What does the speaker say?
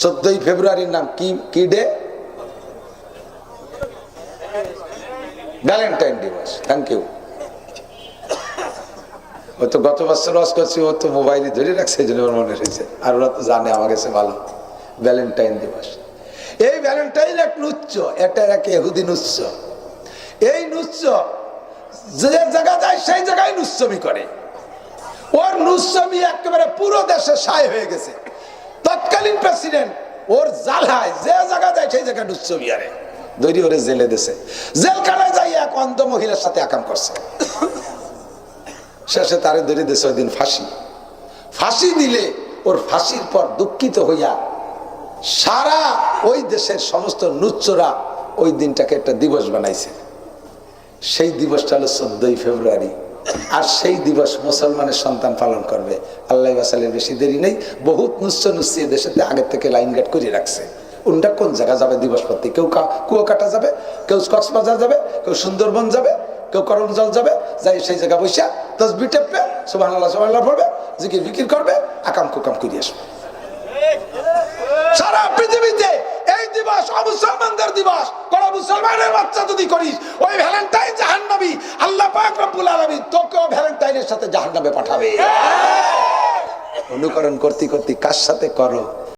14ই ফেব্রুয়ারির নাম কি কি ডে? ভ্যালেন্টাইন দিবস। Thank you. ও তো গত বছর রস করছি, ও তো মোবাইলে ধরে রাখছে, এই জন্য ওর মনে রয়েছে। আর ওরা তো জানে আমার কাছে ভালো। ভ্যালেন্টাইন দিবস, এই ভ্যালেন্টাইন এক নুচ্ছ, এটা এক ইহুদি নুচ্ছ। এই নুচ্ছ যে জায়গা যায় সেই জায়গায় নুচ্ছমি করে। ওর নুচ্ছমি একেবারে পুরো দেশে সায় হয়ে গেছে। তৎকালীন প্রেসিডেন্ট ওর জ্বালায় যে জায়গা যায় সেই জায়গায় নুচ্ছমি আরে দৈরি ওরে জেলে দিয়েছে। জেলখানায় যাই এক অন্ধ মহিলার সাথে আকাম করছে। শেষে তারে ধরে দিয়েছে ওই দিন ফাঁসি। ফাঁসি দিলে ওর ফাঁসির পর দুঃখিত হইয়া সারা ওই দেশের সমস্ত নুচ্চরা ওই দিনটাকে একটা দিবস বানাইছে। সেই দিবসটা হলো 14ই ফেব্রুয়ারি। আর সেই দিবস মুসলমানের সন্তান পালন করবে। আল্লাহ বাসালের বেশি দেরি নেই। বহুত নুচ্চ নুচ্ছি দেশেতে আগের থেকে লাইন গার্ড করে রাখছে। উনটা কোন জায়গা যাবে দিবস প্রতি? কেউ কুয়াকাটা যাবে, কেউ কক্সবাজার যাবে, কেউ সুন্দরবন যাবে, কেউ করমজল যাবে। যাই সেই জায়গা বসে তসবিহ টেপবে, সুবহানাল্লাহ সুবহানাল্লাহ পড়বে, জিকির বিকির করবে, আকাম কুকাম করে আসবে। সারা পৃথিবীতে এই দিবস অমুসলমানদের দিবস। কোন মুসলমানের বাচ্চা যদি করিস ওই ভ্যালেন্টাইন জাহান্নামী। আল্লাহ পাক রব্বুল আলামিন তোকেও ভ্যালেন্টাইনের সাথে জাহান্নামে পাঠাবে। অনুকরণ করতে করতে কার সাথে করো